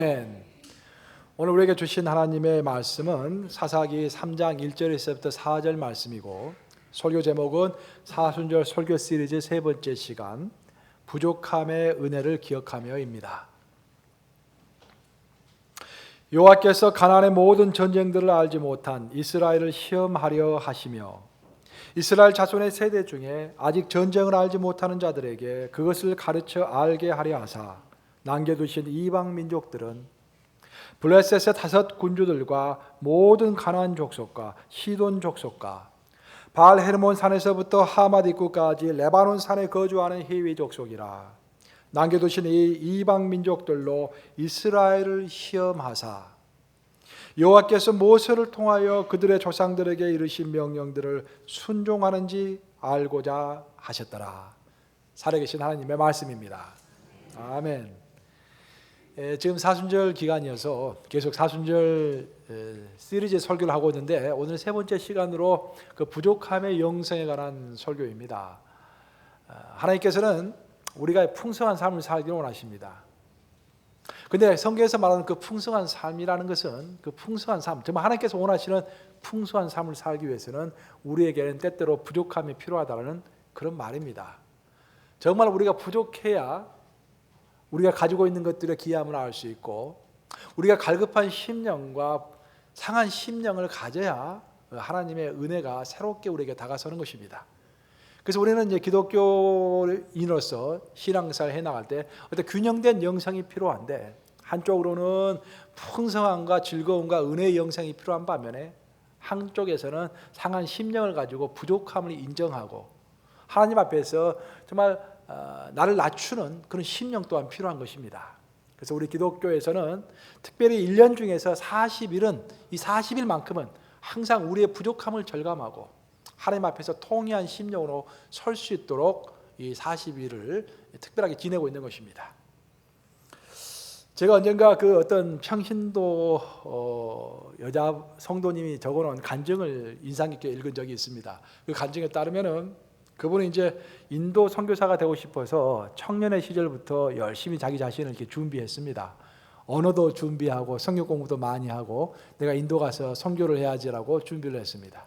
아멘. 오늘 우리에게 주신 하나님의 말씀은 사사기 3장 1절에서부터 4절 말씀이고, 설교 제목은 사순절 설교 시리즈 세 번째 시간, 부족함의 은혜를 기억하며입니다. 여호와께서 가나안의 모든 전쟁들을 알지 못한 이스라엘을 시험하려 하시며, 이스라엘 자손의 세대 중에 아직 전쟁을 알지 못하는 자들에게 그것을 가르쳐 알게 하려 하사, 남겨두신 이방 민족들은 블레셋의 5 군주들과 모든 가나안 족속과 시돈 족속과 바알 헤르몬 산에서부터 하맛 입구까지 레바논 산에 거주하는 히위 족속이라. 남겨두신 이 이방 민족들로 이스라엘을 시험하사 여호와께서 모세를 통하여 그들의 조상들에게 이르신 명령들을 순종하는지 알고자 하셨더라. 살아계신 하나님의 말씀입니다. 아멘. 지금 사순절 기간이어서 계속 사순절 시리즈 설교를 하고 있는데, 오늘 세 번째 시간으로 그 부족함의 영성에 관한 설교입니다. 하나님께서는 우리가 풍성한 삶을 살기를 원하십니다. 근데 성경에서 말하는 그 풍성한 삶이라는 것은, 그 풍성한 삶, 정말 하나님께서 원하시는 풍성한 삶을 살기 위해서는 우리에게는 때때로 부족함이 필요하다는 그런 말입니다. 정말 우리가 부족해야 우리가 가지고 있는 것들의 귀함을 알 수 있고, 우리가 갈급한 심령과 상한 심령을 가져야 하나님의 은혜가 새롭게 우리에게 다가서는 것입니다. 그래서 우리는 이제 기독교인으로서 신앙생활을 해나갈 때 어떤 균형된 영성이 필요한데, 한쪽으로는 풍성함과 즐거움과 은혜의 영성이 필요한 반면에 한쪽에서는 상한 심령을 가지고 부족함을 인정하고 하나님 앞에서 정말 나를 낮추는 그런 심령 또한 필요한 것입니다. 그래서 우리 기독교에서는 특별히 1년 중에서 40일은, 이 40일만큼은 항상 우리의 부족함을 절감하고 하나님 앞에서 통회한 심령으로 설 수 있도록 이 40일을 특별하게 지내고 있는 것입니다. 제가 언젠가 그 어떤 평신도 여자 성도님이 적어놓은 간증을 인상 깊게 읽은 적이 있습니다. 그 간증에 따르면은 그분은 이제 인도 선교사가 되고 싶어서 청년의 시절부터 열심히 자기 자신을 이렇게 준비했습니다. 언어도 준비하고 성경 공부도 많이 하고 내가 인도 가서 선교를 해야지라고 준비를 했습니다.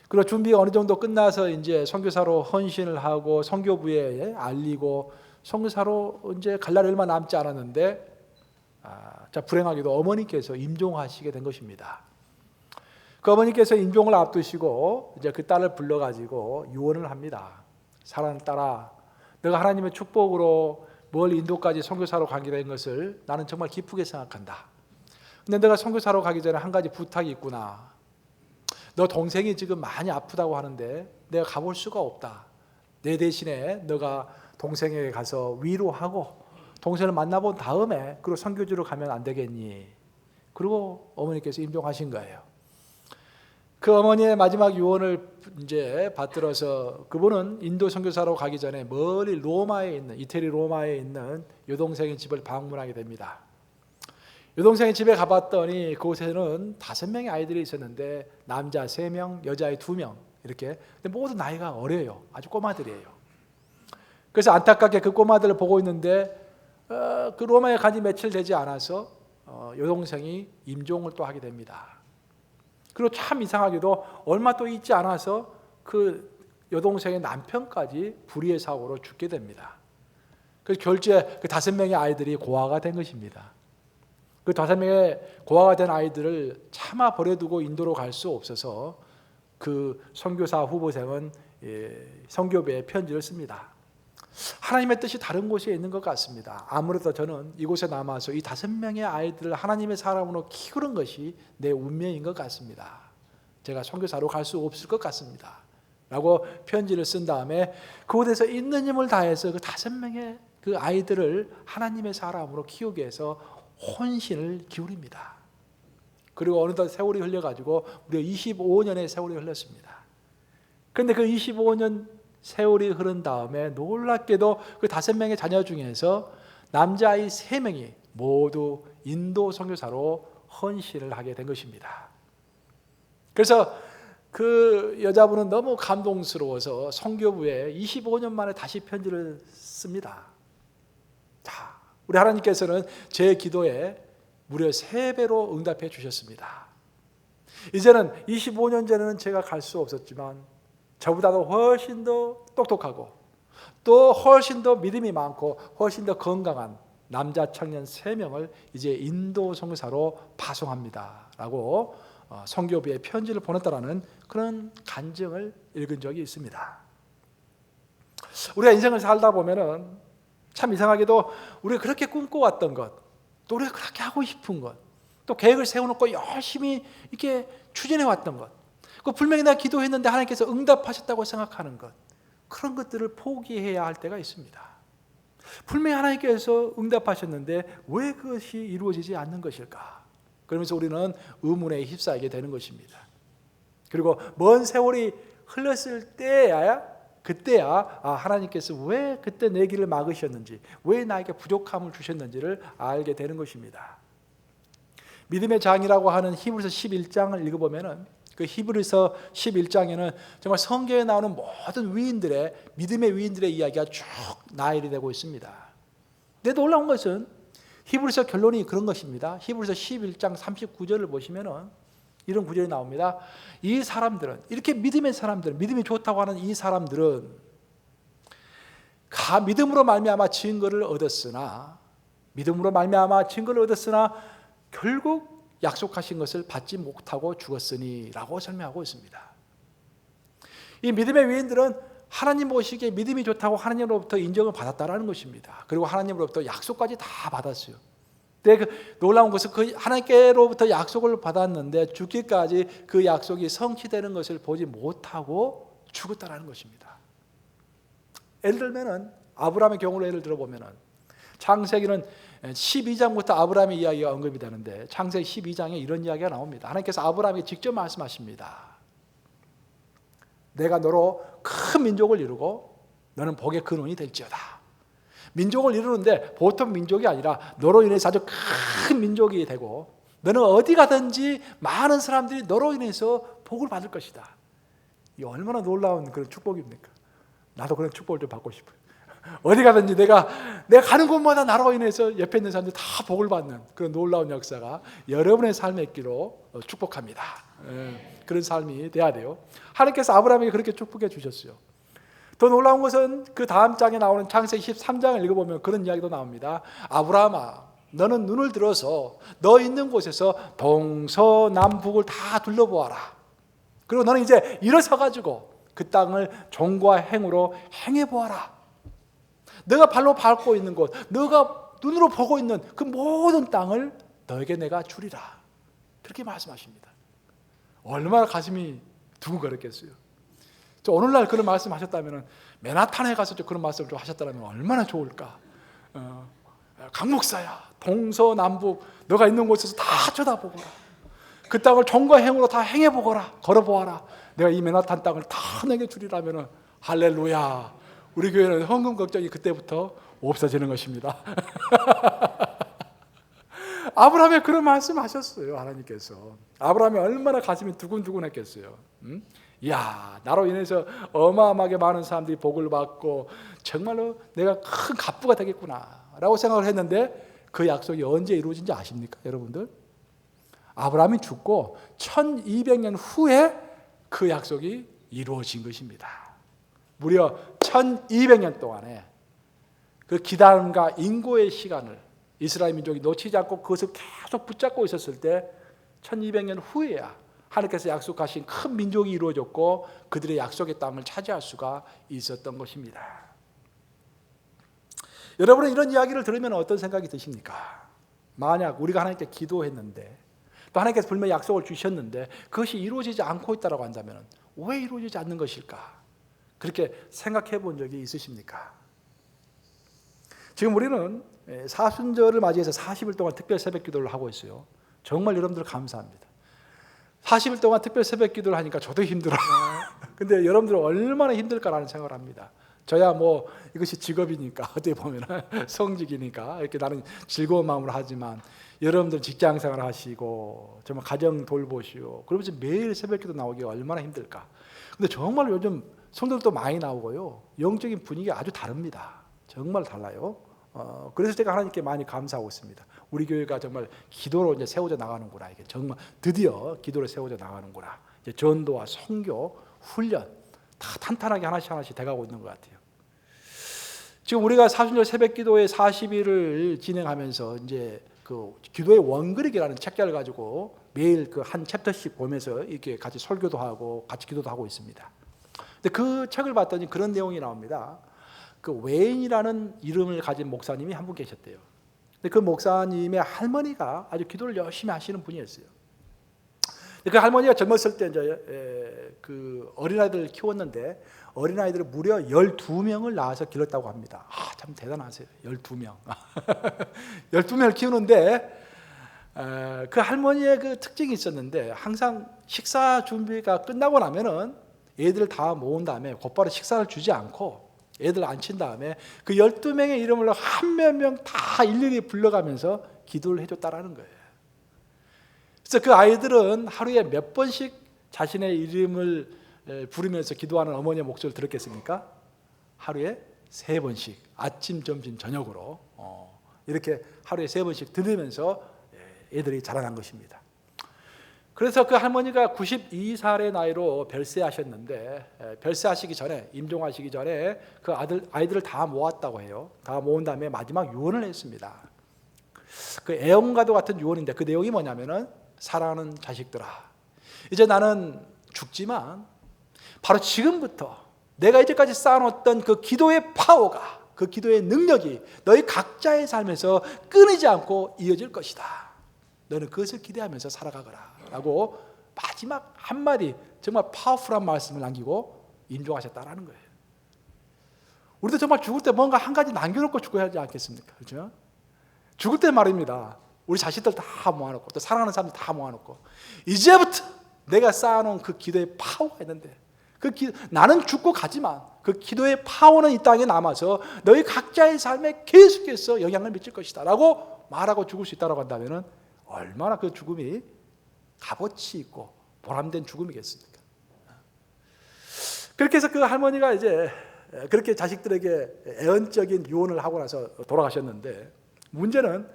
그리고 준비가 어느 정도 끝나서 이제 선교사로 헌신을 하고 선교부에 알리고 선교사로 이제 갈 날이 얼마 남지 않았는데, 불행하게도 어머니께서 임종하시게 된 것입니다. 그 어머니께서 임종을 앞두시고 이제 그 딸을 불러가지고 유언을 합니다. 사랑하는 딸아, 내가 하나님의 축복으로 멀 인도까지 선교사로 가게 된 것을 나는 정말 기쁘게 생각한다. 근데 내가 선교사로 가기 전에 한 가지 부탁이 있구나. 너 동생이 지금 많이 아프다고 하는데 내가 가볼 수가 없다. 내 대신에 너가 동생에게 가서 위로하고 동생을 만나본 다음에 그리고 선교지로 가면 안 되겠니? 그리고 어머니께서 임종하신 거예요. 그 어머니의 마지막 유언을 이제 받들어서 그분은 인도 선교사로 가기 전에 멀리 로마에 있는, 이태리 로마에 있는 여동생의 집을 방문하게 됩니다. 여동생의 집에 가봤더니 그곳에는 5명의 아이들이 있었는데 남자 3명, 여자 2명 이렇게, 근데 모두 나이가 어려요. 아주 꼬마들이에요. 그래서 안타깝게 그 꼬마들을 보고 있는데 그 로마에 간지 며칠 되지 않아서 여동생이 임종을 또 하게 됩니다. 그리고 참 이상하게도 얼마 또 있지 않아서 그 여동생의 남편까지 불의의 사고로 죽게 됩니다. 그래서 결국에 그 5명의 아이들이 고아가 된 것입니다. 그 5명의 고아가 된 아이들을 차마 버려두고 인도로 갈 수 없어서 그 선교사 후보생은 선교부에 편지를 씁니다. 하나님의 뜻이 다른 곳에 있는 것 같습니다. 아무래도 저는 이곳에 남아서 이 5명의 아이들을 하나님의 사람으로 키우는 것이 내 운명인 것 같습니다. 제가 선교사로 갈 수 없을 것 같습니다. 라고 편지를 쓴 다음에 그곳에서 있는 힘을 다해서 그 5명의 그 아이들을 하나님의 사람으로 키우기 위해서 혼신을 기울입니다. 그리고 어느덧 세월이 흘려가지고 우리가 25년의 세월이 흘렀습니다. 그런데 그 25년 세월이 흐른 다음에 놀랍게도 그 5명의 자녀 중에서 남자아이 3명이 모두 인도 선교사로 헌신을 하게 된 것입니다. 그래서 그 여자분은 너무 감동스러워서 선교부에 25년 만에 다시 편지를 씁니다. 자, 우리 하나님께서는 제 기도에 무려 3배로 응답해 주셨습니다. 이제는 25년 전에는 제가 갈 수 없었지만 저보다도 훨씬 더 똑똑하고 또 훨씬 더 믿음이 많고 훨씬 더 건강한 남자 청년 3명을 이제 인도 선교사로 파송합니다 라고 선교부에 편지를 보냈다라는 그런 간증을 읽은 적이 있습니다. 우리가 인생을 살다 보면은 참 이상하게도 우리가 그렇게 꿈꿔왔던 것, 또 우리가 그렇게 하고 싶은 것, 또 계획을 세워놓고 열심히 이렇게 추진해왔던 것, 그 분명히 내가 기도했는데 하나님께서 응답하셨다고 생각하는 것, 그런 것들을 포기해야 할 때가 있습니다. 분명히 하나님께서 응답하셨는데 왜 그것이 이루어지지 않는 것일까? 그러면서 우리는 의문에 휩싸이게 되는 것입니다. 그리고 먼 세월이 흘렀을 그때야 하나님께서 왜 그때 내 길을 막으셨는지, 왜 나에게 부족함을 주셨는지를 알게 되는 것입니다. 믿음의 장이라고 하는 히브리서 11장을 읽어보면 그 히브리서 11장에는 정말 성경에 나오는 모든 위인들의, 믿음의 위인들의 이야기가 쭉 나열이 되고 있습니다. 근데 놀라운 것은 히브리서 결론이 그런 것입니다. 히브리서 11장 39절을 보시면 이런 구절이 나옵니다. 이 사람들은, 이렇게 믿음의 사람들, 믿음이 좋다고 하는 이 사람들은 믿음으로 말미암아 증거를 얻었으나 결국 약속하신 것을 받지 못하고 죽었으니 라고 설명하고 있습니다. 이 믿음의 위인들은 하나님 보시기에 믿음이 좋다고 하나님으로부터 인정을 받았다는 것입니다. 그리고 하나님으로부터 약속까지 다 받았어요. 근데 놀라운 것은 그 하나님께로부터 약속을 받았는데 죽기까지 그 약속이 성취되는 것을 보지 못하고 죽었다는 것입니다. 예를 들면 아브라함의 경우로 예를 들어보면 창세기는 12장부터 아브라함의 이야기가 언급이 되는데 창세기 12장에 이런 이야기가 나옵니다. 하나님께서 아브라함에게 직접 말씀하십니다. 내가 너로 큰 민족을 이루고 너는 복의 근원이 될지어다. 민족을 이루는데 보통 민족이 아니라 너로 인해서 아주 큰 민족이 되고 너는 어디 가든지 많은 사람들이 너로 인해서 복을 받을 것이다. 이 얼마나 놀라운 그런 축복입니까? 나도 그런 축복을 좀 받고 싶어요. 어디 가든지 내가 가는 곳마다 나로 인해서 옆에 있는 사람들이 다 복을 받는 그런 놀라운 역사가 여러분의 삶에 있기로 축복합니다. 그런 삶이 돼야 돼요. 하나님께서 아브라함에게 그렇게 축복해 주셨어요. 더 놀라운 것은 그 다음 장에 나오는 창세기 13장을 읽어보면 그런 이야기도 나옵니다. 아브라함아, 너는 눈을 들어서 너 있는 곳에서 동서남북을 다 둘러보아라. 그리고 너는 이제 일어서가지고 그 땅을 종과 행으로 행해보아라. 너가 발로 밟고 있는 곳, 너가 눈으로 보고 있는 그 모든 땅을 너에게 내가 주리라. 그렇게 말씀하십니다. 얼마나 가슴이 두근거렸겠어요. 저 오늘날 그런 말씀하셨다면 맨하탄에 가서 그런 말씀을 좀 하셨다면 얼마나 좋을까. 강 목사야, 동서남북 너가 있는 곳에서 다 쳐다보거라. 그 땅을 종과 행으로 다 행해보거라. 걸어보아라. 내가 이 맨하탄 땅을 다 내게 주리라면 할렐루야. 우리 교회는 헌금 걱정이 그때부터 없어지는 것입니다. 아브라함이 그런 말씀하셨어요. 하나님께서. 아브라함이 얼마나 가슴이 두근두근했겠어요. 이야, 나로 인해서 어마어마하게 많은 사람들이 복을 받고 정말로 내가 큰 갑부가 되겠구나 라고 생각을 했는데 그 약속이 언제 이루어진지 아십니까, 여러분들? 아브라함이 죽고 1200년 후에 그 약속이 이루어진 것입니다. 무려 1200년 동안에 그 기다림과 인고의 시간을 이스라엘 민족이 놓치지 않고 그것을 계속 붙잡고 있었을 때 1200년 후에야 하나님께서 약속하신 큰 민족이 이루어졌고 그들의 약속의 땅을 차지할 수가 있었던 것입니다. 여러분은 이런 이야기를 들으면 어떤 생각이 드십니까? 만약 우리가 하나님께 기도했는데 또 하나님께서 분명히 약속을 주셨는데 그것이 이루어지지 않고 있다고 한다면 왜 이루어지지 않는 것일까? 그렇게 생각해 본 적이 있으십니까? 지금 우리는 사순절을 맞이해서 40일 동안 특별 새벽 기도를 하고 있어요. 정말 여러분들 감사합니다. 40일 동안 특별 새벽 기도를 하니까 저도 힘들어요. 근데 여러분들 얼마나 힘들까라는 생각을 합니다. 저야 뭐 이것이 직업이니까 어떻게 보면 성직이니까 이렇게 나는 즐거운 마음으로 하지만 여러분들 직장 생활 하시고 정말 가정 돌보시고 그러면서 매일 새벽 기도 나오기가 얼마나 힘들까. 근데 정말 요즘 성도들도 많이 나오고요. 영적인 분위기가 아주 다릅니다. 정말 달라요. 그래서 제가 하나님께 많이 감사하고 있습니다. 우리 교회가 정말 기도로 이제 세워져 나가는구나. 이게 정말 드디어 기도로 세워져 나가는구나. 이제 전도와 선교, 훈련 다 탄탄하게 하나씩 돼가고 있는 것 같아요. 지금 우리가 사순절 새벽기도회 40일을 진행하면서 이제 그 기도의 원그릇이라는 책자를 가지고 매일 그 한 챕터씩 보면서 이렇게 같이 설교도 하고 같이 기도도 하고 있습니다. 근데 그 책을 봤더니 그런 내용이 나옵니다. 그 웨인이라는 이름을 가진 목사님이 한 분 계셨대요. 근데 그 목사님의 할머니가 아주 기도를 열심히 하시는 분이었어요. 그 할머니가 젊었을 때 이제 그 어린아이들을 키웠는데 어린아이들을 무려 12명을 낳아서 길렀다고 합니다. 참 대단하세요. 12명. 12명을 키우는데 그 할머니의 그 특징이 있었는데 항상 식사 준비가 끝나고 나면은 애들을 다 모은 다음에 곧바로 식사를 주지 않고 애들 앉힌 다음에 그 12명의 이름을 한 몇 명 다 일일이 불러가면서 기도를 해줬다라는 거예요. 그래서 그 아이들은 하루에 몇 번씩 자신의 이름을 부르면서 기도하는 어머니의 목소리를 들었겠습니까? 하루에 3번씩 아침, 점심, 저녁으로 이렇게 하루에 3번씩 들으면서 애들이 자라난 것입니다. 그래서 그 할머니가 92살의 나이로 별세하셨는데 별세하시기 전에 임종하시기 전에 그 아이들을 다 모았다고 해요. 다 모은 다음에 마지막 유언을 했습니다. 그 애언과도 같은 유언인데 그 내용이 뭐냐면은 사랑하는 자식들아, 이제 나는 죽지만 바로 지금부터 내가 이제까지 쌓아놓았던 그 기도의 파워가, 그 기도의 능력이 너희 각자의 삶에서 끊이지 않고 이어질 것이다. 너는 그것을 기대하면서 살아가거라 라고 마지막 한마디 정말 파워풀한 말씀을 남기고 임종하셨다라는 거예요. 우리도 정말 죽을 때 뭔가 한 가지 남겨놓고 죽어야 하지 않겠습니까? 그렇죠? 죽을 때 말입니다. 우리 자식들 다 모아놓고 또 사랑하는 사람들 다 모아놓고 이제부터 내가 쌓아놓은 그 기도의 파워가 있는데 나는 죽고 가지만 그 기도의 파워는 이 땅에 남아서 너희 각자의 삶에 계속해서 영향을 미칠 것이다 라고 말하고 죽을 수 있다고 한다면 얼마나 그 죽음이 값어치 있고 보람된 죽음이겠습니까? 그렇게 해서 그 할머니가 이제 그렇게 자식들에게 애언적인 유언을 하고 나서 돌아가셨는데 문제는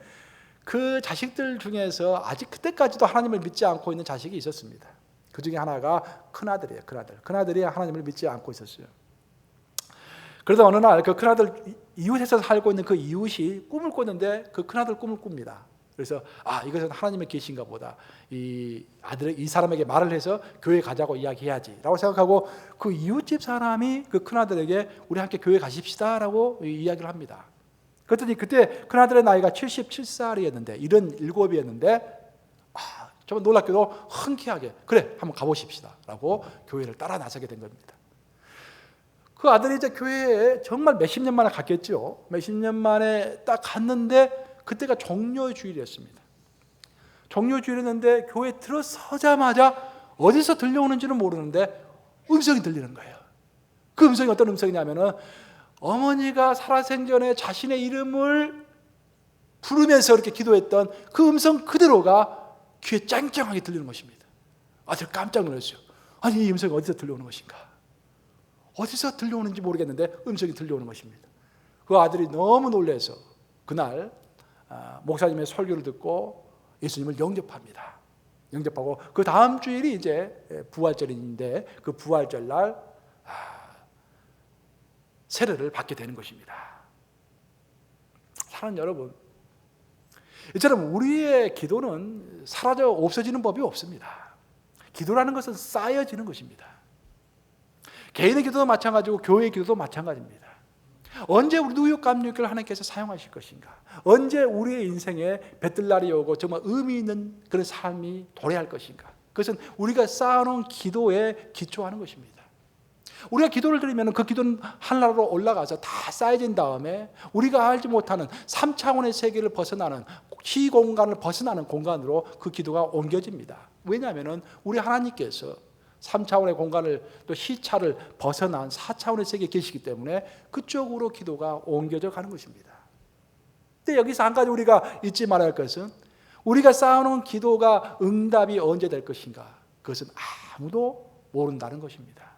그 자식들 중에서 아직 그때까지도 하나님을 믿지 않고 있는 자식이 있었습니다. 그 중에 하나가 큰아들이에요. 큰아들이 하나님을 믿지 않고 있었어요. 그래서 어느 날 그 큰아들 이웃에서 살고 있는 그 이웃이 꿈을 꿨는데 그 큰아들 꿈을 꿉니다. 그래서 이것은 하나님의 계신가 보다. 이 사람에게 말을 해서 교회 가자고 이야기해야지라고 생각하고 그 이웃집 사람이 그 큰아들에게 우리 함께 교회 가십시다라고 이야기를 합니다. 그랬더니 그때 큰아들의 나이가 77살이었는데 77이었는데 정말 놀랍게도 흔쾌하게 그래 한번 가보십시다라고 교회를 따라 나서게 된 겁니다. 그 아들이 이제 교회에 정말 몇십 년 만에 갔겠죠. 몇십 년 만에 딱 갔는데 그때가 종료주일이었습니다. 종료주일이었는데 교회에 들어서자마자 어디서 들려오는지는 모르는데 음성이 들리는 거예요. 그 음성이 어떤 음성이냐면은 어머니가 살아생전에 자신의 이름을 부르면서 이렇게 기도했던 그 음성 그대로가 귀에 짱짱하게 들리는 것입니다. 아들 깜짝 놀랐어요. 아니 이 음성이 어디서 들려오는 것인가? 어디서 들려오는지 모르겠는데 음성이 들려오는 것입니다. 그 아들이 너무 놀라서 그날 목사님의 설교를 듣고 예수님을 영접합니다. 영접하고 그 다음 주일이 이제 부활절인데 그 부활절 날 세례를 받게 되는 것입니다. 사랑하는 여러분, 이처럼 우리의 기도는 사라져 없어지는 법이 없습니다. 기도라는 것은 쌓여지는 것입니다. 개인의 기도도 마찬가지고 교회의 기도도 마찬가지입니다. 언제 우리 누육감육을 하나님께서 사용하실 것인가? 언제 우리의 인생에 뱉을 날이 오고 정말 의미 있는 그런 삶이 도래할 것인가? 그것은 우리가 쌓아놓은 기도에 기초하는 것입니다. 우리가 기도를 드리면 그 기도는 하늘나라로 올라가서 다 쌓여진 다음에 우리가 알지 못하는 3차원의 세계를 벗어나는 시공간을 벗어나는 공간으로 그 기도가 옮겨집니다. 왜냐하면 우리 하나님께서 3차원의 공간을 또 시차를 벗어난 4차원의 세계에 계시기 때문에 그쪽으로 기도가 옮겨져 가는 것입니다. 근데 여기서 한 가지 우리가 잊지 말아야 할 것은 우리가 쌓아놓은 기도가 응답이 언제 될 것인가? 그것은 아무도 모른다는 것입니다.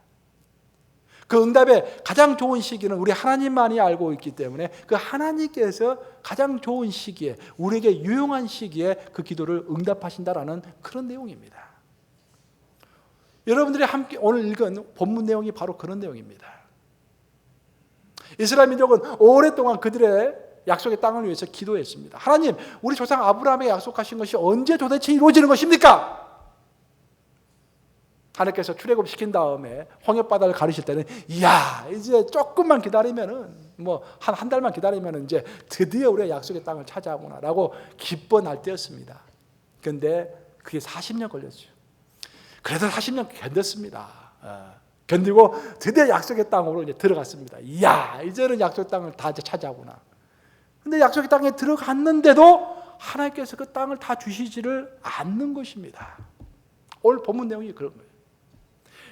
그 응답의 가장 좋은 시기는 우리 하나님만이 알고 있기 때문에 그 하나님께서 가장 좋은 시기에, 우리에게 유용한 시기에 그 기도를 응답하신다라는 그런 내용입니다. 여러분들이 함께 오늘 읽은 본문 내용이 바로 그런 내용입니다. 이스라엘 민족은 오랫동안 그들의 약속의 땅을 위해서 기도했습니다. 하나님, 우리 조상 아브라함에게 약속하신 것이 언제 도대체 이루어지는 것입니까? 하나님께서 출애굽시킨 다음에 홍해바다를 가르칠 때는 이야, 이제 조금만 기다리면은 한 달만 기다리면은 이제 드디어 우리가 약속의 땅을 차지하구나라고 기뻐할 때였습니다. 그런데 그게 40년 걸렸죠. 그래도 40년 견뎠습니다. 견디고 드디어 약속의 땅으로 이제 들어갔습니다. 이야, 이제는 약속의 땅을 다 이제 차지하구나. 근데 약속의 땅에 들어갔는데도 하나님께서 그 땅을 다 주시지를 않는 것입니다. 오늘 본문 내용이 그런 거예요.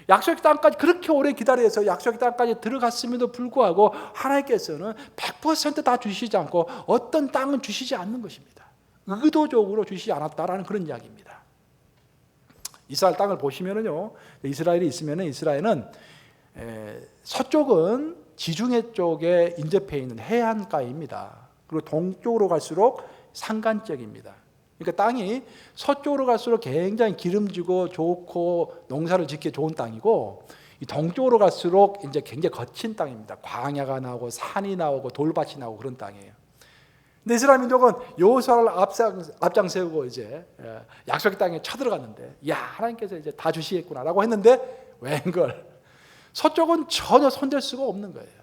약속의 땅까지 그렇게 오래 기다려서 약속의 땅까지 들어갔음에도 불구하고 하나님께서는 100% 다 주시지 않고 어떤 땅은 주시지 않는 것입니다. 의도적으로 주시지 않았다라는 그런 이야기입니다. 이스라엘 땅을 보시면은요, 이스라엘이 있으면은 이스라엘은 서쪽은 지중해 쪽에 인접해 있는 해안가입니다. 그리고 동쪽으로 갈수록 산간 지역입니다. 그러니까 땅이 서쪽으로 갈수록 굉장히 기름지고 좋고 농사를 짓기 좋은 땅이고, 이 동쪽으로 갈수록 이제 굉장히 거친 땅입니다. 광야가 나오고 산이 나오고 돌밭이 나오고 그런 땅이에요. 근데 이스라엘 민족은 여호수아를 앞장 세우고 이제 약속의 땅에 쳐들어갔는데, 야, 하나님께서 이제 다 주시겠구나라고 했는데 웬걸 서쪽은 전혀 손댈 수가 없는 거예요.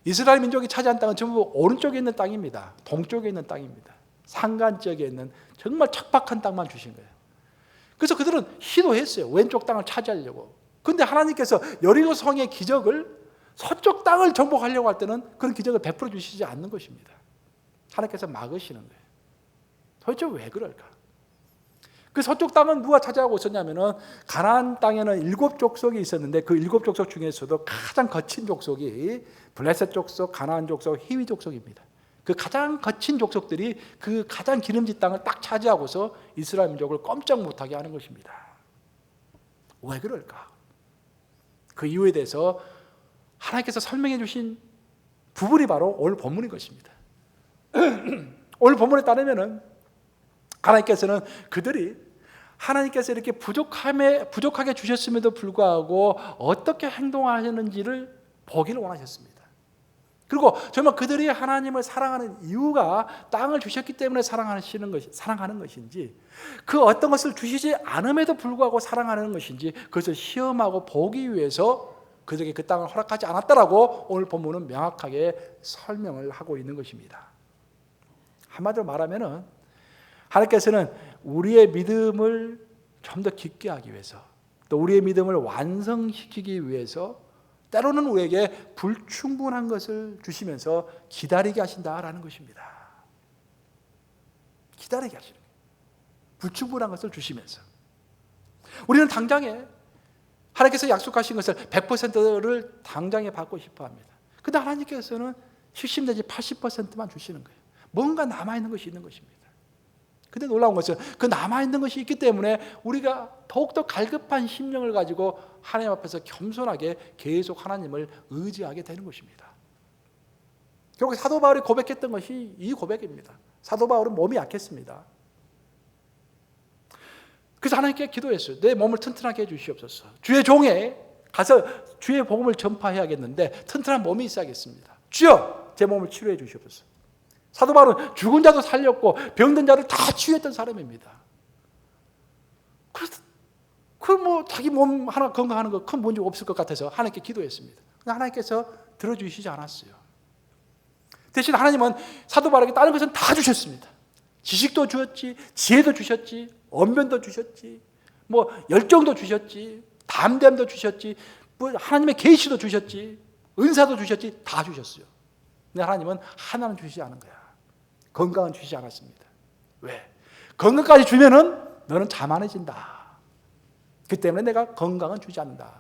이스라엘 민족이 차지한 땅은 전부 오른쪽에 있는 땅입니다. 동쪽에 있는 땅입니다. 산간 지역에 있는 정말 척박한 땅만 주신 거예요. 그래서 그들은 시도했어요. 왼쪽 땅을 차지하려고. 그런데 하나님께서 여리고 성의 기적을, 서쪽 땅을 정복하려고 할 때는 그런 기적을 베풀어 주시지 않는 것입니다. 하나님께서 막으시는 거예요. 도대체 왜 그럴까? 그 서쪽 땅은 누가 차지하고 있었냐면은, 가나안 땅에는 7 족속이 있었는데 그 7 족속 중에서도 가장 거친 족속이 블레셋 족속, 가나안 족속, 히위 족속입니다. 그 가장 거친 족속들이 그 가장 기름진 땅을 딱 차지하고서 이스라엘 민족을 꼼짝 못하게 하는 것입니다. 왜 그럴까? 그 이유에 대해서 하나님께서 설명해 주신 부분이 바로 오늘 본문인 것입니다. 오늘 본문에 따르면은 하나님께서는 그들이 하나님께서 이렇게 부족하게 주셨음에도 불구하고 어떻게 행동하셨는지를 보기를 원하셨습니다. 그리고 정말 그들이 하나님을 사랑하는 이유가 땅을 주셨기 때문에 사랑하는 것인지, 그 어떤 것을 주시지 않음에도 불구하고 사랑하는 것인지, 그것을 시험하고 보기 위해서 그들에게 그 땅을 허락하지 않았다라고 오늘 본문은 명확하게 설명을 하고 있는 것입니다. 한마디로 말하면은 하나님께서는 우리의 믿음을 좀 더 깊게 하기 위해서, 또 우리의 믿음을 완성시키기 위해서 때로는 우리에게 불충분한 것을 주시면서 기다리게 하신다라는 것입니다. 기다리게 하시는 거예요. 불충분한 것을 주시면서. 우리는 당장에 하나님께서 약속하신 것을 100%를 당장에 받고 싶어 합니다. 그런데 하나님께서는 70 내지 80%만 주시는 거예요. 뭔가 남아있는 것이 있는 것입니다. 근데 놀라운 것은 그 남아있는 것이 있기 때문에 우리가 더욱더 갈급한 심령을 가지고 하나님 앞에서 겸손하게 계속 하나님을 의지하게 되는 것입니다. 결국 사도 바울이 고백했던 것이 이 고백입니다. 사도 바울은 몸이 약했습니다. 그래서 하나님께 기도했어요. 내 몸을 튼튼하게 해주시옵소서. 주의 종에 가서 주의 복음을 전파해야겠는데 튼튼한 몸이 있어야겠습니다. 주여, 제 몸을 치료해 주시옵소서. 사도 바울은 죽은 자도 살렸고 병든 자를 다 치유했던 사람입니다. 그래서 자기 몸 하나 건강하는 거 큰 문제 없을 것 같아서 하나님께 기도했습니다. 근데 하나님께서 들어주시지 않았어요. 대신 하나님은 사도 바울에게 다른 것은 다 주셨습니다. 지식도 주셨지, 지혜도 주셨지, 언변도 주셨지, 열정도 주셨지, 담대함도 주셨지, 하나님의 계시도 주셨지, 은사도 주셨지, 다 주셨어요. 근데 하나님은 하나는 주시지 않은 거야. 건강은 주시지 않았습니다. 왜? 건강까지 주면은 너는 자만해진다. 그 때문에 내가 건강은 주지 않는다.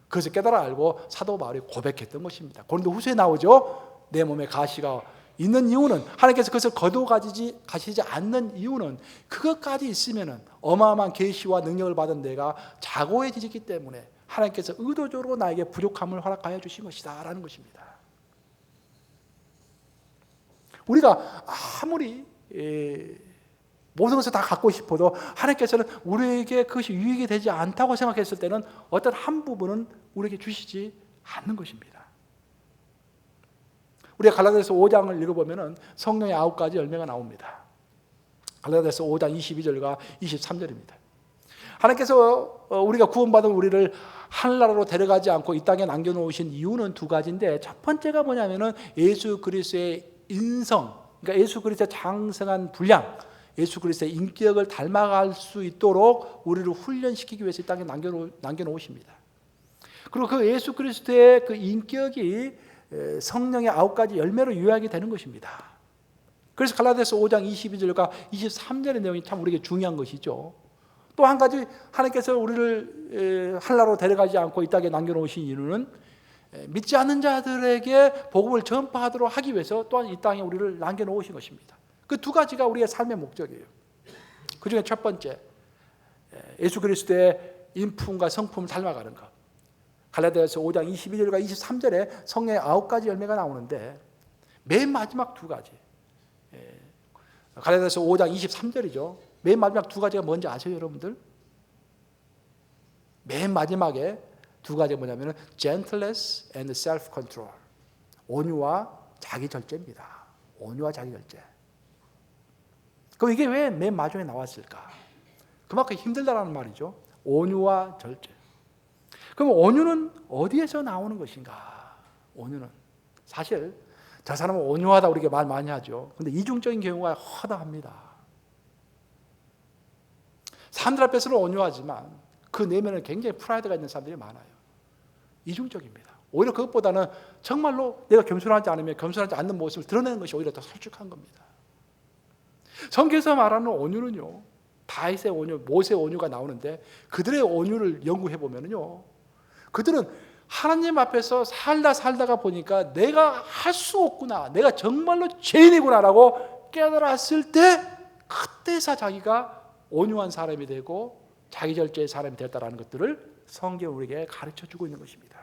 그것을 깨달아 알고 사도 바울이 고백했던 것입니다. 고린도후서에 나오죠. 내 몸에 가시가 있는 이유는, 하나님께서 그것을 거두어 가시지 않는 이유는 그것까지 있으면은 어마어마한 계시와 능력을 받은 내가 자고해지기 때문에 하나님께서 의도적으로 나에게 부족함을 허락하여 주신 것이다 라는 것입니다. 우리가 아무리 모든 것을 다 갖고 싶어도 하나님께서는 우리에게 그것이 유익이 되지 않다고 생각했을 때는 어떤 한 부분은 우리에게 주시지 않는 것입니다. 우리가 갈라디아서 5장을 읽어보면 성령의 9가지 열매가 나옵니다. 갈라디아서 5장 22절과 23절입니다. 하나님께서 우리가 구원받은 우리를 하늘나라로 데려가지 않고 이 땅에 남겨놓으신 이유는 두 가지인데, 첫 번째가 뭐냐면은 예수 그리스도의 인성, 그러니까 예수 그리스도의 장성한 분량, 예수 그리스도의 인격을 닮아갈 수 있도록 우리를 훈련시키기 위해서 이 땅에 남겨놓으십니다. 그리고 그 예수 그리스도의 그 인격이 성령의 9가지 열매로 요약이 되는 것입니다. 그래서 갈라디아서 5장 22절과 23절의 내용이 참 우리에게 중요한 것이죠. 또 한 가지, 하나님께서 우리를 하늘나라로 데려가지 않고 이 땅에 남겨놓으신 이유는 믿지 않는 자들에게 복음을 전파하도록 하기 위해서 또한 이 땅에 우리를 남겨놓으신 것입니다. 그 두 가지가 우리의 삶의 목적이에요. 그 중에 첫 번째, 예수 그리스도의 인품과 성품을 닮아가는 것. 갈라디아서 5장 22절과 23절에 성령의 9가지 열매가 나오는데, 맨 마지막 두 가지, 갈라디아서 5장 23절이죠. 맨 마지막 두 가지가 뭔지 아세요, 여러분들? 맨 마지막에 두 가지가 뭐냐면 gentleness and self-control, 온유와 자기 절제입니다. 온유와 자기 절제. 그럼 이게 왜 맨 마지막에 나왔을까? 그만큼 힘들다라는 말이죠. 온유와 절제. 그럼 온유는 어디에서 나오는 것인가? 온유는 사실 저 사람은 온유하다 우리가 말 많이 하죠. 근데 이중적인 경우가 허다합니다. 사람들 앞에서는 온유하지만 그 내면에 굉장히 프라이드가 있는 사람들이 많아요. 이중적입니다. 오히려 그것보다는 정말로 내가 겸손하지 않으면 겸손하지 않는 모습을 드러내는 것이 오히려 더 솔직한 겁니다. 성경에서 말하는 온유는요, 다윗의 온유, 모세의 온유가 나오는데, 그들의 온유를 연구해 보면요, 그들은 하나님 앞에서 살다가 보니까 내가 할 수 없구나, 내가 정말로 죄인이구나라고 깨달았을 때, 그때서 자기가 온유한 사람이 되고 자기 절제의 사람이 되었다는 것들을 성경은 우리에게 가르쳐주고 있는 것입니다.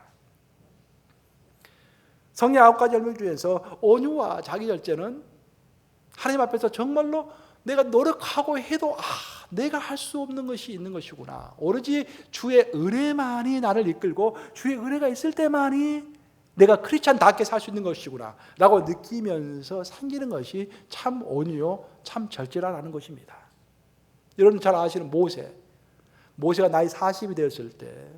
성령 9가지 열매 중에서 온유와 자기 절제는 하나님 앞에서 정말로 내가 노력하고 해도 내가 할 수 없는 것이 있는 것이구나, 오로지 주의 은혜만이 나를 이끌고 주의 은혜가 있을 때만이 내가 크리스찬답게 살 수 있는 것이구나 라고 느끼면서 생기는 것이 참 온유요, 참 절제라는 것입니다. 여러분 잘 아시는 모세가 나이 40이 되었을 때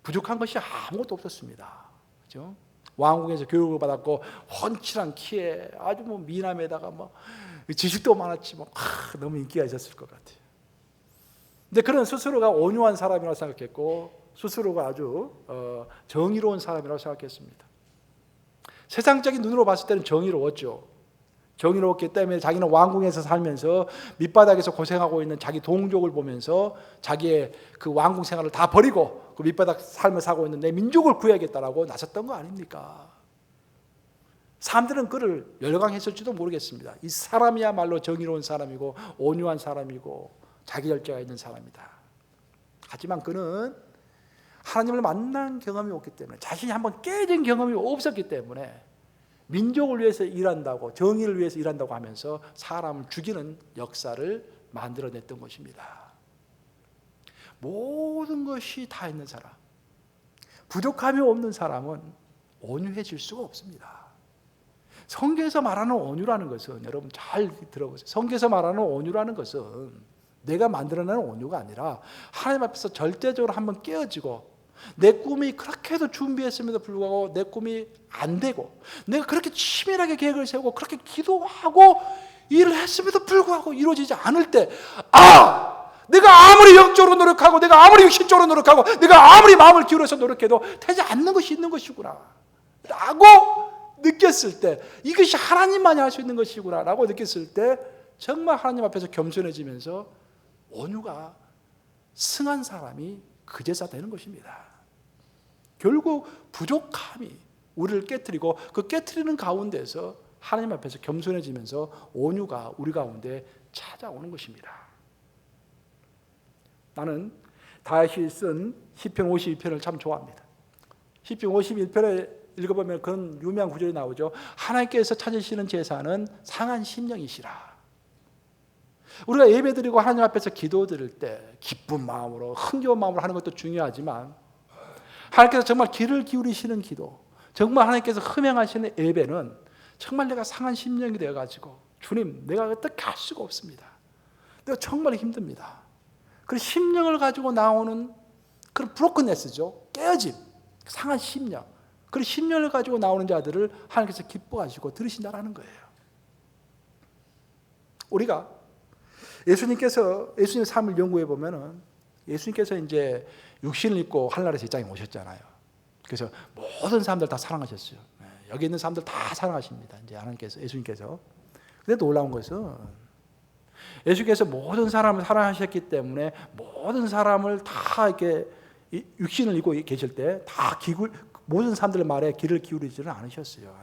부족한 것이 아무것도 없었습니다. 그렇죠? 왕궁에서 교육을 받았고 훤칠한 키에 아주 미남에다가 지식도 많았지 너무 인기가 있었을 것 같아요. 근데 그런 스스로가 온유한 사람이라고 생각했고 스스로가 아주 정의로운 사람이라고 생각했습니다. 세상적인 눈으로 봤을 때는 정의로웠죠. 정의로웠기 때문에 자기는 왕궁에서 살면서 밑바닥에서 고생하고 있는 자기 동족을 보면서 자기의 그 왕궁 생활을 다 버리고 그 밑바닥 삶을 사고 있는 내 민족을 구해야겠다라고 나섰던 거 아닙니까? 사람들은 그를 열광했을지도 모르겠습니다. 이 사람이야말로 정의로운 사람이고 온유한 사람이고 자기 절제가 있는 사람이다. 하지만 그는 하나님을 만난 경험이 없기 때문에, 자신이 한번 깨진 경험이 없었기 때문에 민족을 위해서 일한다고, 정의를 위해서 일한다고 하면서 사람을 죽이는 역사를 만들어냈던 것입니다. 모든 것이 다 있는 사람, 부족함이 없는 사람은 온유해질 수가 없습니다. 성경에서 말하는 온유라는 것은, 여러분 잘 들어보세요. 성경에서 말하는 온유라는 것은 내가 만들어내는 온유가 아니라 하나님 앞에서 절대적으로 한번 깨어지고, 내 꿈이 그렇게도 준비했음에도 불구하고 내 꿈이 안 되고, 내가 그렇게 치밀하게 계획을 세우고 그렇게 기도하고 일을 했음에도 불구하고 이루어지지 않을 때, 내가 아무리 영적으로 노력하고 내가 아무리 육신적으로 노력하고 내가 아무리 마음을 기울여서 노력해도 되지 않는 것이 있는 것이구나 라고 느꼈을 때, 이것이 하나님만이 할 수 있는 것이구나 라고 느꼈을 때 정말 하나님 앞에서 겸손해지면서 온유가 승한 사람이 그제서 되는 것입니다. 결국 부족함이 우리를 깨트리고 그 깨트리는 가운데서 하나님 앞에서 겸손해지면서 온유가 우리 가운데 찾아오는 것입니다. 나는 다윗이 쓴 시편 52편을 참 좋아합니다. 시편 51편에 읽어보면 그런 유명한 구절이 나오죠. 하나님께서 찾으시는 제사는 상한 심령이시라. 우리가 예배드리고 하나님 앞에서 기도드릴 때 기쁜 마음으로 흥겨운 마음으로 하는 것도 중요하지만 하나님께서 정말 귀를 기울이시는 기도, 정말 하나님께서 흠행하시는 예배는 정말 내가 상한 심령이 되어가지고 주님 내가 어떻게 할 수가 없습니다. 내가 정말 힘듭니다. 그 심령을 가지고 나오는 그런 브로큰네스죠. 깨어짐, 상한 심령. 그 심령을 가지고 나오는 자들을 하나님께서 기뻐하시고 들으신다라는 거예요. 우리가 예수님 삶을 연구해 보면은 예수님께서 이제 육신을 입고 하늘나라에서 이 땅에 오셨잖아요. 그래서 모든 사람들 다 사랑하셨어요. 여기 있는 사람들 다 사랑하십니다. 이제 하나님께서, 예수님께서. 근데 놀라운 것은 예수께서 모든 사람을 사랑하셨기 때문에 모든 사람을 다 이렇게 육신을 입고 계실 때 다 모든 사람들의 말에 귀를 기울이지는 않으셨어요.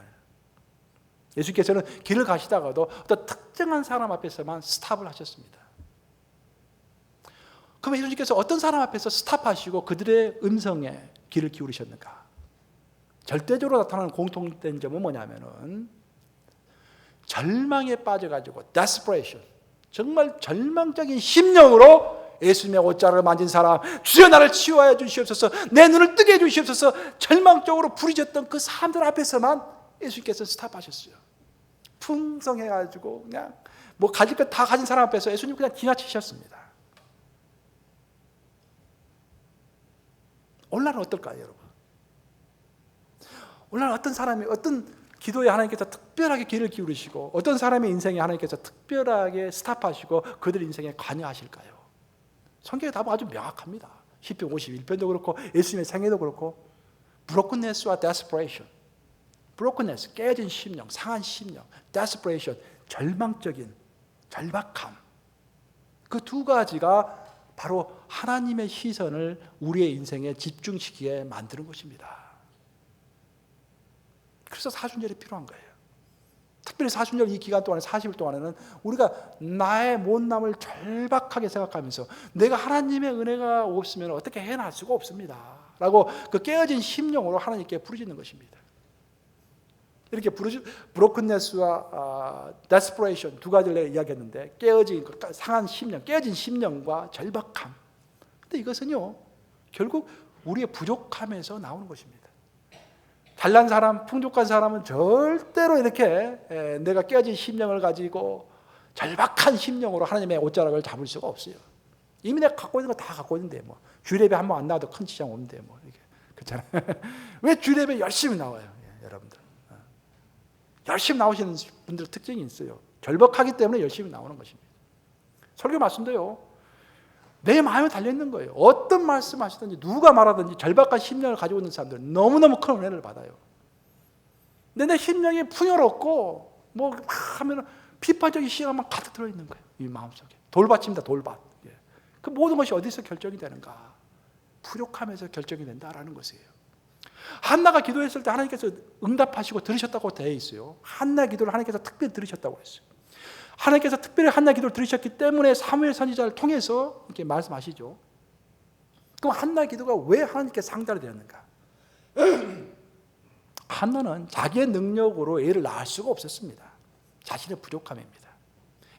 예수께서는 길을 가시다가도 어떤 특정한 사람 앞에서만 스탑을 하셨습니다. 그럼 예수님께서 어떤 사람 앞에서 스탑하시고 그들의 음성에 귀를 기울이셨는가? 절대적으로 나타나는 공통된 점은 뭐냐면은 절망에 빠져가지고 desperation, 정말 절망적인 심령으로 예수님의 옷자락을 만진 사람, 주여 나를 치유하여 주시옵소서, 내 눈을 뜨게 해 주시옵소서, 절망적으로 부르짖었던 그 사람들 앞에서만 예수님께서 스탑하셨어요. 풍성해가지고 그냥 뭐 가질 것 다 가진 사람 앞에서 예수님 그냥 지나치셨습니다. 오늘날은 어떨까요, 여러분? 오늘날 어떤 사람이 어떤 기도에 하나님께서 특별하게 귀를 기울이시고 어떤 사람의 인생에 하나님께서 특별하게 스탑하시고 그들 인생에 관여하실까요? 성경의 답은 아주 명확합니다. 시편 51편도 그렇고 예수님의 생애도 그렇고 brokenness와 desperation, brokenness, 깨진 심령, 상한 심령, desperation, 절망적인 절박함, 그 두 가지가 바로 하나님의 시선을 우리의 인생에 집중시키게 만드는 것입니다. 그래서 사순절이 필요한 거예요. 특별히 사순절 이 기간 동안에 40일 동안에는 우리가 나의 못남을 절박하게 생각하면서 내가 하나님의 은혜가 없으면 어떻게 해낼 수가 없습니다 라고 그 깨어진 심령으로 하나님께 부르짖는 것입니다. 이렇게 브로큰네스와 데스퍼레이션 두 가지를 내가 이야기했는데 깨어진 상한 심령, 깨어진 심령과 절박함. 근데 이것은요 결국 우리의 부족함에서 나오는 것입니다. 잘난 사람, 풍족한 사람은 절대로 이렇게 내가 깨어진 심령을 가지고 절박한 심령으로 하나님의 옷자락을 잡을 수가 없어요. 이미 내가 갖고 있는 거 다 갖고 있는데 뭐 주일예배 한 번 안 나와도 큰 지장 없는데 뭐 이렇게 그렇잖아요. 왜 주일예배 열심히 나와요, 여러분들? 열심히 나오시는 분들 특징이 있어요. 절박하기 때문에 열심히 나오는 것입니다. 설교 말씀도요. 내 마음에 달려있는 거예요. 어떤 말씀 하시든지 누가 말하든지 절박한 심령을 가지고 있는 사람들은 너무너무 큰 은혜를 받아요. 근데 내 심령이 풍요롭고 뭐 하면 비판적인 시각만 가득 들어있는 거예요. 이 마음속에. 돌밭입니다. 돌밭. 그 모든 것이 어디서 결정이 되는가? 부족함에서 결정이 된다라는 것이에요. 한나가 기도했을 때 하나님께서 응답하시고 들으셨다고 되어 있어요. 한나 기도를 하나님께서 특별히 들으셨다고 했어요. 하나님께서 특별히 한나 기도를 들으셨기 때문에 사무엘 선지자를 통해서 이렇게 말씀하시죠. 그럼 한나 기도가 왜 하나님께 상달이 되었는가? 한나는 자기의 능력으로 애를 낳을 수가 없었습니다. 자신의 부족함입니다.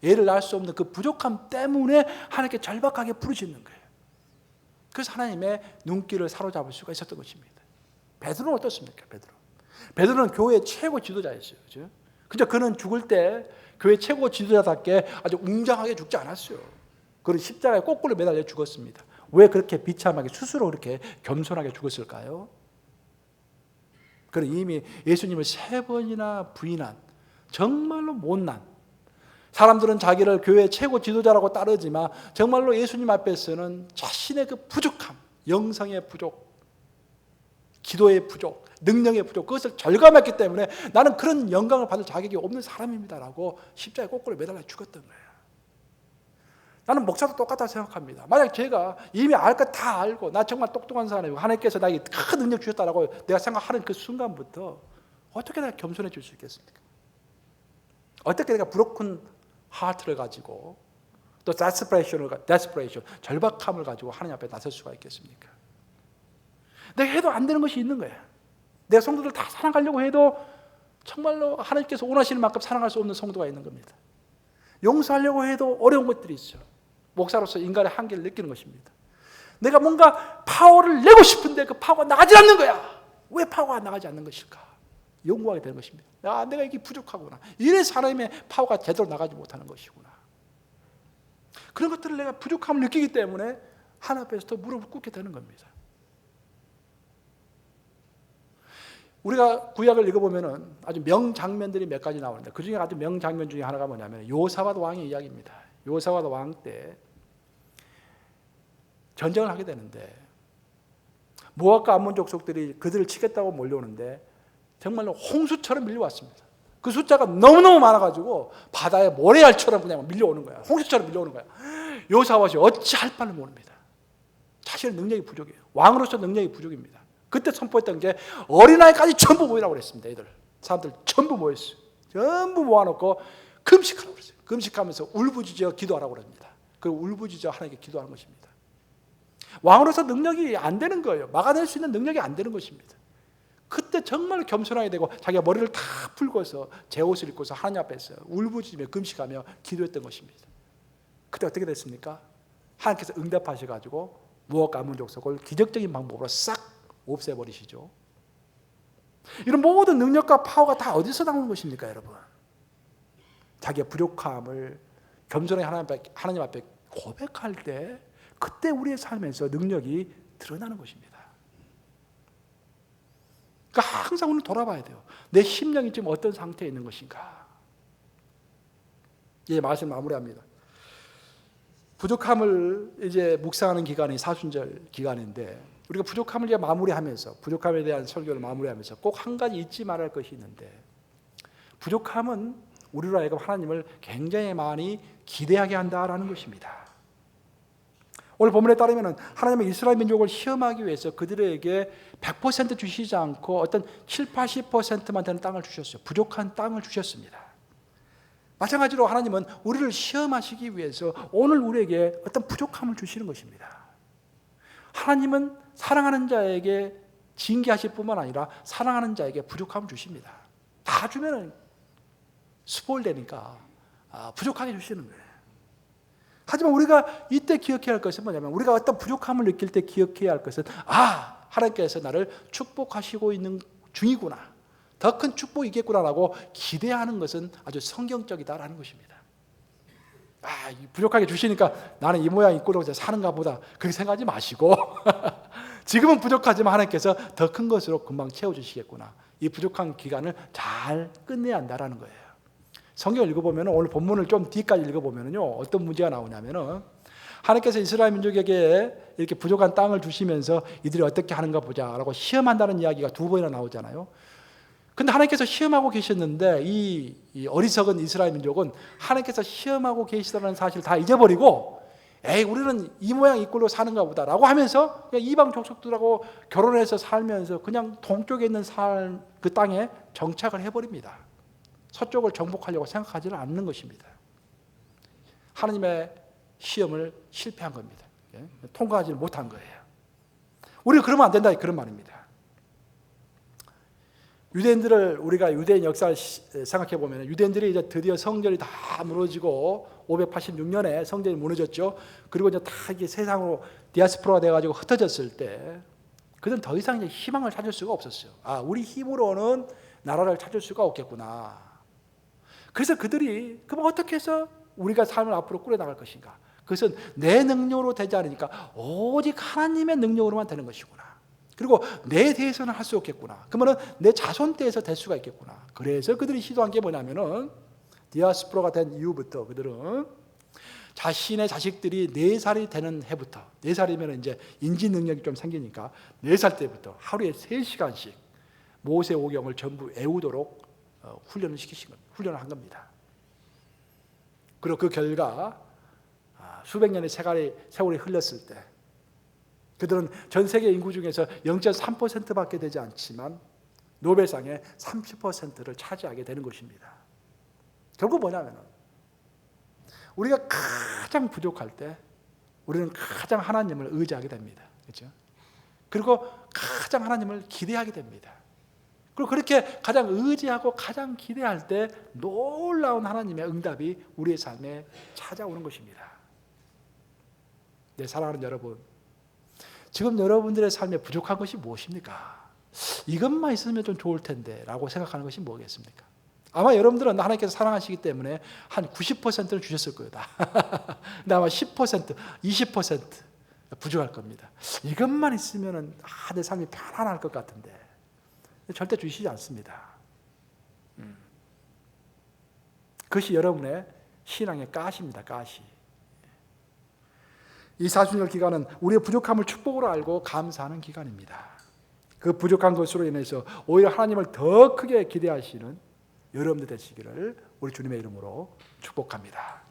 애를 낳을 수 없는 그 부족함 때문에 하나님께 절박하게 부르짖는 거예요. 그래서 하나님의 눈길을 사로잡을 수가 있었던 것입니다. 베드로는 어떻습니까? 베드로는 교회 최고 지도자였어요. 그죠? 그저 그는 죽을 때 교회 최고 지도자답게 아주 웅장하게 죽지 않았어요. 그는 십자가에 거꾸로 매달려 죽었습니다. 왜 그렇게 비참하게 스스로 그렇게 겸손하게 죽었을까요? 그는 이미 예수님을 3번이나 부인한 정말로 못난, 사람들은 자기를 교회 최고 지도자라고 따르지만 정말로 예수님 앞에서는 자신의 그 부족함, 영성의 부족, 기도의 부족, 능력의 부족, 그것을 절감했기 때문에 나는 그런 영광을 받을 자격이 없는 사람입니다라고 십자가에 거꾸로 매달려 죽었던 거예요. 나는 목사도 똑같다 생각합니다. 만약 제가 이미 알 것 다 알고 나 정말 똑똑한 사람이고 하나님께서 나에게 큰 능력 주셨다라고 내가 생각하는 그 순간부터 어떻게 내가 겸손해질 수 있겠습니까? 어떻게 내가 브로큰 하트를 가지고 또 desperation, 절박함을 가지고 하나님 앞에 나설 수가 있겠습니까? 내가 해도 안 되는 것이 있는 거야. 내가 성도들 다 사랑하려고 해도 정말로 하나님께서 원하시는 만큼 사랑할 수 없는 성도가 있는 겁니다. 용서하려고 해도 어려운 것들이 있죠. 목사로서 인간의 한계를 느끼는 것입니다. 내가 뭔가 파워를 내고 싶은데 그 파워가 나가지 않는 거야. 왜 파워가 나가지 않는 것일까? 연구하게 되는 것입니다. 내가 이게 부족하구나. 이래서 하나님의 파워가 제대로 나가지 못하는 것이구나. 그런 것들을 내가 부족함을 느끼기 때문에 하나님 앞에서 더 무릎을 꿇게 되는 겁니다. 우리가 구약을 읽어보면 아주 명장면들이 몇 가지 나오는데 그 중에 아주 명장면 중에 하나가 뭐냐면 요사밧 왕의 이야기입니다. 요사밧 왕 때 전쟁을 하게 되는데 모압과 암몬 족속들이 그들을 치겠다고 몰려오는데 정말로 홍수처럼 밀려왔습니다. 그 숫자가 너무너무 많아가지고 바다에 모래알처럼 그냥 밀려오는 거야. 홍수처럼 밀려오는 거야. 요사밧이 어찌할 바를 모릅니다. 자신의 능력이 부족해요. 왕으로서 능력이 부족입니다. 그때 선포했던 게 어린아이까지 전부 모이라고 그랬습니다. 애들 사람들 전부 모였어요. 전부 모아놓고 금식하라고 그랬어요. 금식하면서 울부짖어 기도하라고 그럽니다. 그리고 울부짖어 하나님께 기도하는 것입니다. 왕으로서 능력이 안 되는 거예요. 막아낼 수 있는 능력이 안 되는 것입니다. 그때 정말 겸손하게 되고 자기가 머리를 다 풀고서 제 옷을 입고서 하나님 앞에서 울부짖으며 금식하며 기도했던 것입니다. 그때 어떻게 됐습니까? 하나님께서 응답하셔가지고 모압과 암몬 족속을 기적적인 방법으로 싹 없애버리시죠. 이런 모든 능력과 파워가 다 어디서 나오는 것입니까, 여러분? 자기의 부족함을 겸손하게 하나님 앞에 고백할 때 그때 우리의 삶에서 능력이 드러나는 것입니다. 그러니까 항상 우리는 돌아봐야 돼요. 내 심령이 지금 어떤 상태에 있는 것인가? 이 말씀 마무리합니다. 부족함을 이제 묵상하는 기간이 사순절 기간인데 우리가 부족함을 이제 마무리하면서 부족함에 대한 설교를 마무리하면서 꼭 한 가지 잊지 말아야 할 것이 있는데 부족함은 우리로 하여금 하나님을 굉장히 많이 기대하게 한다라는 것입니다. 오늘 본문에 따르면 하나님은 이스라엘 민족을 시험하기 위해서 그들에게 100% 주시지 않고 어떤 7, 80%만 되는 땅을 주셨어요. 부족한 땅을 주셨습니다. 마찬가지로 하나님은 우리를 시험하시기 위해서 오늘 우리에게 어떤 부족함을 주시는 것입니다. 하나님은 사랑하는 자에게 징계하실 뿐만 아니라 사랑하는 자에게 부족함을 주십니다. 다 주면 스포일되니까 부족하게 주시는 거예요. 하지만 우리가 이때 기억해야 할 것은 뭐냐면 우리가 어떤 부족함을 느낄 때 기억해야 할 것은 하나님께서 나를 축복하시고 있는 중이구나. 더 큰 축복이 있겠구나라고 기대하는 것은 아주 성경적이다라는 것입니다. 부족하게 주시니까 나는 이 모양 이 꼴로 사는가 보다 그렇게 생각하지 마시고 지금은 부족하지만 하나님께서 더 큰 것으로 금방 채워주시겠구나. 이 부족한 기간을 잘 끝내야 한다라는 거예요. 성경을 읽어보면 오늘 본문을 좀 뒤까지 읽어보면요 어떤 문제가 나오냐면은 하나님께서 이스라엘 민족에게 이렇게 부족한 땅을 주시면서 이들이 어떻게 하는가 보자라고 시험한다는 이야기가 2번이나 나오잖아요. 근데 하나님께서 시험하고 계셨는데 이 어리석은 이스라엘 민족은 하나님께서 시험하고 계시다는 사실을 다 잊어버리고 우리는 이 모양 이 꼴로 사는가 보다라고 하면서 그냥 이방 족속들하고 결혼해서 살면서 그냥 동쪽에 있는 그 땅에 정착을 해버립니다. 서쪽을 정복하려고 생각하지는 않는 것입니다. 하나님의 시험을 실패한 겁니다. 통과하지 못한 거예요. 우리가 그러면 안 된다 그런 말입니다. 유대인들을 우리가 유대인 역사를 생각해 보면 유대인들이 이제 드디어 성전이 다 무너지고 586년에 성전이 무너졌죠. 그리고 이제 다 이게 세상으로 디아스포라가 돼가지고 흩어졌을 때 그들은 더 이상 이제 희망을 찾을 수가 없었어요. 우리 힘으로는 나라를 찾을 수가 없겠구나. 그래서 그들이 그럼 어떻게 해서 우리가 삶을 앞으로 꾸려나갈 것인가? 그것은 내 능력으로 되지 않으니까 오직 하나님의 능력으로만 되는 것이구나. 그리고 내 대해서는 할 수 없겠구나. 그러면 내 자손 대해서 될 수가 있겠구나. 그래서 그들이 시도한 게 뭐냐면은 디아스포라가 된 이후부터 그들은 자신의 자식들이 4살이 되는 해부터 4살이면 이제 인지 능력이 좀 생기니까 4살 때부터 하루에 3시간씩 모세 오경을 전부 외우도록 훈련을 시키신 겁니다. 훈련을 한 겁니다. 그리고 그 결과 수백 년의 세월이 흘렀을 때 그들은 전 세계 인구 중에서 0.3%밖에 되지 않지만 노벨상의 30%를 차지하게 되는 것입니다. 결국 뭐냐면 우리가 가장 부족할 때 우리는 가장 하나님을 의지하게 됩니다. 그렇죠? 그리고 가장 하나님을 기대하게 됩니다. 그리고 그렇게 가장 의지하고 가장 기대할 때 놀라운 하나님의 응답이 우리의 삶에 찾아오는 것입니다. 네, 사랑하는 여러분, 지금 여러분들의 삶에 부족한 것이 무엇입니까? 이것만 있으면 좀 좋을 텐데 라고 생각하는 것이 뭐겠습니까? 아마 여러분들은 하나님께서 사랑하시기 때문에 한 90%는 주셨을 거다. 근데 아마 10%, 20% 부족할 겁니다. 이것만 있으면 내 삶이 편안할 것 같은데 절대 주시지 않습니다. 그것이 여러분의 신앙의 가시입니다. 가시. 이 사순절 기간은 우리의 부족함을 축복으로 알고 감사하는 기간입니다. 그 부족한 것으로 인해서 오히려 하나님을 더 크게 기대하시는 여러분들 되시기를 우리 주님의 이름으로 축복합니다.